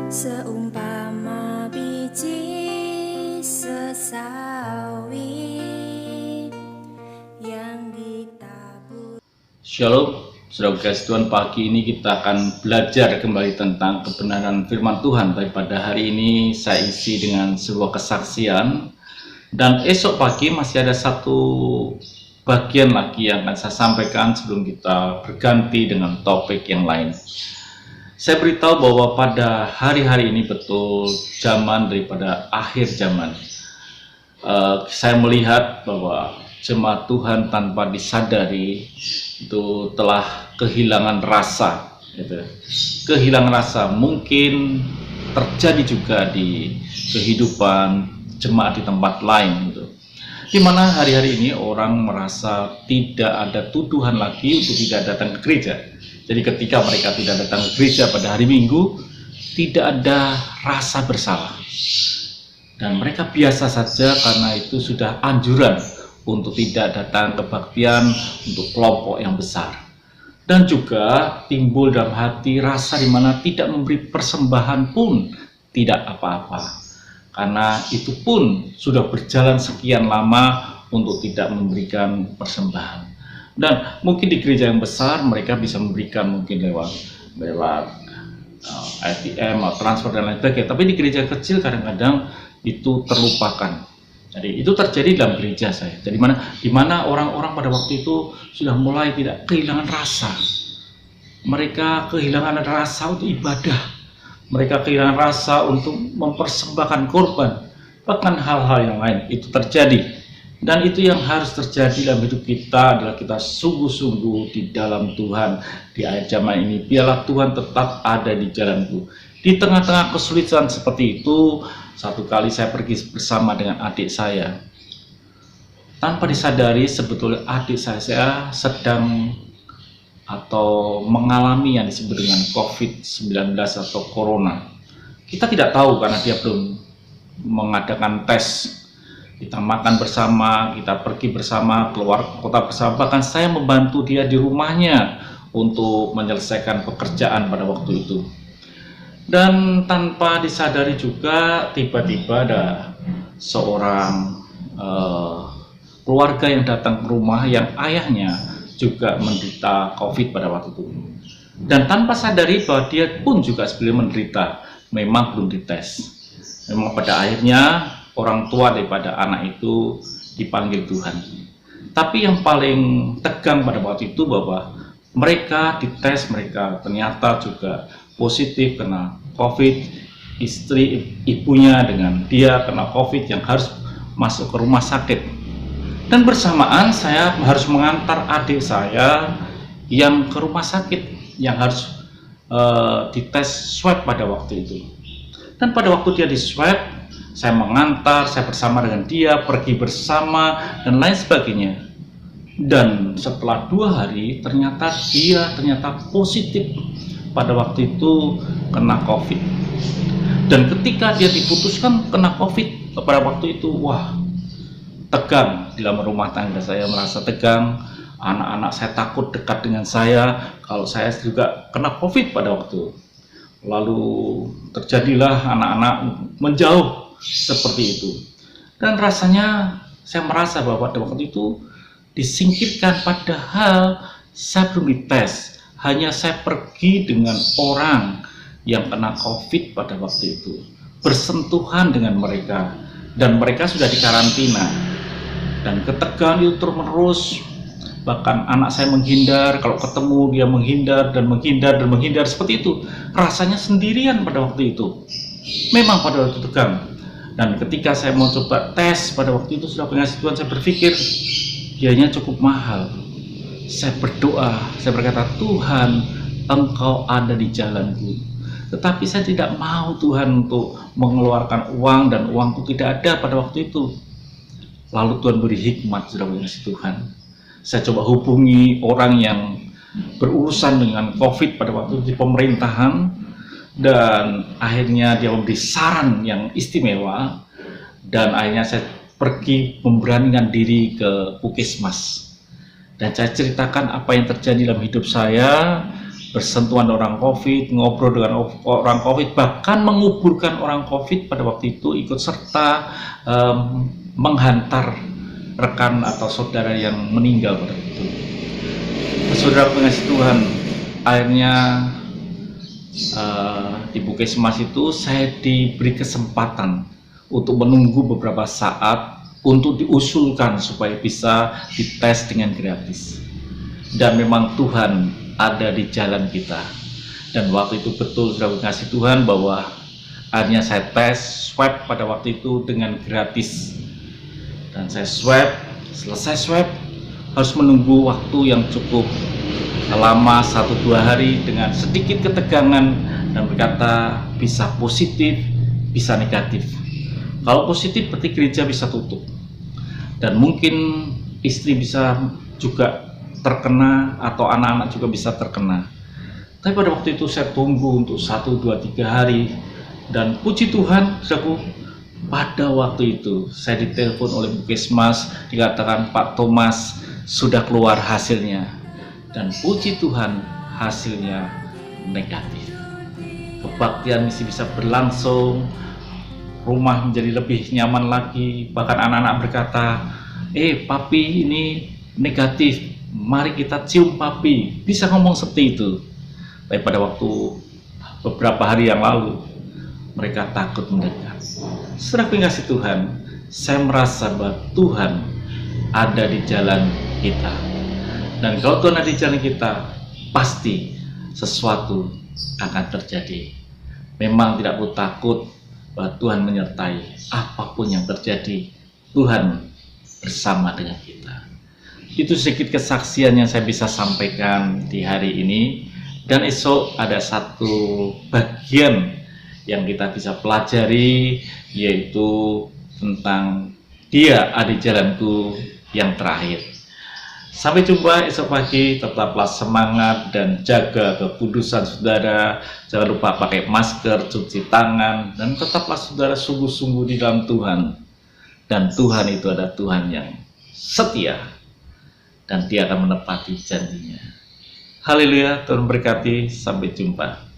Seumpama biji sesawi yang ditabur. Shalom, saudara kasih Tuhan, pagi ini kita akan belajar kembali tentang kebenaran firman Tuhan. Tapi pada hari ini saya isi dengan sebuah kesaksian, dan esok pagi masih ada satu bagian lagi yang akan saya sampaikan sebelum kita berganti dengan topik yang lain. Saya beritahu bahwa pada hari-hari ini betul zaman daripada akhir zaman. Saya melihat bahwa jemaat Tuhan tanpa disadari itu telah kehilangan rasa, gitu. Kehilangan rasa mungkin terjadi juga di kehidupan jemaat di tempat lain, gitu. Di mana hari-hari ini orang merasa tidak ada tuduhan lagi untuk tidak datang ke gereja. Jadi ketika mereka tidak datang ke gereja pada hari Minggu, tidak ada rasa bersalah. Dan mereka biasa saja karena itu sudah anjuran untuk tidak datang kebaktian untuk kelompok yang besar. Dan juga timbul dalam hati rasa di mana tidak memberi persembahan pun tidak apa-apa. Karena itu pun sudah berjalan sekian lama untuk tidak memberikan persembahan. Dan mungkin di gereja yang besar mereka bisa memberikan mungkin lewat ATM atau transfer dan lain sebagainya. Tapi di gereja kecil kadang-kadang itu terlupakan. Jadi itu terjadi dalam gereja saya. Jadi di mana orang-orang pada waktu itu sudah mulai tidak kehilangan rasa. Mereka kehilangan rasa untuk ibadah. Mereka kehilangan rasa untuk mempersembahkan korban. Bahkan hal-hal yang lain itu terjadi. Dan itu yang harus terjadi dalam hidup kita adalah kita sungguh-sungguh di dalam Tuhan di akhir zaman ini. Biarlah Tuhan tetap ada di jalanku. Di tengah-tengah kesulitan seperti itu, satu kali saya pergi bersama dengan adik saya. Tanpa disadari sebetulnya adik saya sedang atau mengalami yang disebut dengan COVID-19 atau Corona. Kita tidak tahu karena dia belum mengadakan tes. Kita makan bersama, kita pergi bersama, keluar kota bersama. Bahkan saya membantu dia di rumahnya untuk menyelesaikan pekerjaan pada waktu itu. Dan tanpa disadari juga tiba-tiba ada seorang keluarga yang datang ke rumah yang ayahnya juga menderita COVID pada waktu itu. Dan tanpa sadari bahwa dia pun juga sebelum menderita, memang belum dites. Memang pada akhirnya orang tua daripada anak itu dipanggil Tuhan. Tapi yang paling tegang pada waktu itu bahwa mereka dites, mereka ternyata juga positif kena COVID. Istri ibunya dengan dia kena COVID yang harus masuk ke rumah sakit. Dan bersamaan saya harus mengantar adik saya yang ke rumah sakit yang harus dites swab pada waktu itu. Dan pada waktu dia di swab, saya mengantar, saya bersama dengan dia, pergi bersama, dan lain sebagainya. Dan setelah 2 hari, ternyata dia positif pada waktu itu kena COVID. Dan ketika dia diputuskan kena COVID pada waktu itu, wah, tegang di dalam rumah tangga saya, merasa tegang. Anak-anak saya takut dekat dengan saya, kalau saya juga kena COVID pada waktu. Lalu terjadilah anak-anak menjauh seperti itu. Dan rasanya saya merasa bahwa pada waktu itu disingkirkan, padahal saya belum dites. Hanya saya pergi dengan orang yang kena COVID pada waktu itu, bersentuhan dengan mereka, dan mereka sudah dikarantina. Dan ketegangan itu terus menerus. Bahkan anak saya menghindar, kalau ketemu dia menghindar dan menghindar dan menghindar seperti itu. Rasanya sendirian pada waktu itu. Memang pada waktu itu tegang. Dan ketika saya mau coba tes pada waktu itu, sudah pengasih Tuhan, saya berpikir biayanya cukup mahal. Saya berdoa, saya berkata, Tuhan, Engkau ada di jalanku. Tetapi saya tidak mau Tuhan untuk mengeluarkan uang, dan uangku tidak ada pada waktu itu. Lalu Tuhan beri hikmat, sudah pengasih Tuhan. Saya coba hubungi orang yang berurusan dengan COVID pada waktu itu di pemerintahan. Dan akhirnya dia memberi saran yang istimewa, dan akhirnya saya pergi memberanikan diri ke Puskesmas. Dan saya ceritakan apa yang terjadi dalam hidup saya, bersentuhan orang COVID, ngobrol dengan orang COVID, bahkan menguburkan orang COVID pada waktu itu, ikut serta menghantar rekan atau saudara yang meninggal pada waktu itu. Saudara pengasih Tuhan, akhirnya di Puskesmas itu saya diberi kesempatan untuk menunggu beberapa saat untuk diusulkan supaya bisa dites dengan gratis. Dan memang Tuhan ada di jalan kita. Dan waktu itu betul sudah dikasih Tuhan bahwa akhirnya saya tes swab pada waktu itu dengan gratis. Dan saya swab, selesai swab harus menunggu waktu yang cukup lama 1-2 hari dengan sedikit ketegangan dan berkata bisa positif, bisa negatif. Kalau positif berarti gereja bisa tutup. Dan mungkin istri bisa juga terkena atau anak-anak juga bisa terkena. Tapi pada waktu itu saya tunggu untuk 1-2-3 hari dan puji Tuhan, saudaraku, pada waktu itu saya ditelepon oleh Puskesmas, dikatakan Pak Thomas sudah keluar hasilnya, dan puji Tuhan hasilnya negatif. Kebaktian misi bisa berlangsung, rumah menjadi lebih nyaman lagi, bahkan anak-anak berkata, papi ini negatif, mari kita cium papi, bisa ngomong seperti itu. Tapi pada waktu beberapa hari yang lalu mereka takut mendekat. Saudara pengasih Tuhan, saya merasa bahwa Tuhan ada di jalan kita. Dan kalau Tuhan ada di jalan kita, pasti sesuatu akan terjadi. Memang tidak perlu takut bahwa Tuhan menyertai. Apapun yang terjadi, Tuhan bersama dengan kita. Itu sedikit kesaksian yang saya bisa sampaikan di hari ini. Dan esok ada satu bagian yang kita bisa pelajari, yaitu tentang Dia ada di jalanku yang terakhir. Sampai jumpa esok pagi, tetaplah semangat dan jaga kekudusan saudara. Jangan lupa pakai masker, cuci tangan, dan tetaplah saudara sungguh-sungguh di dalam Tuhan. Dan Tuhan itu adalah Tuhan yang setia, dan Dia akan menepati janjinya. Haleluya, Tuhan berkati, sampai jumpa.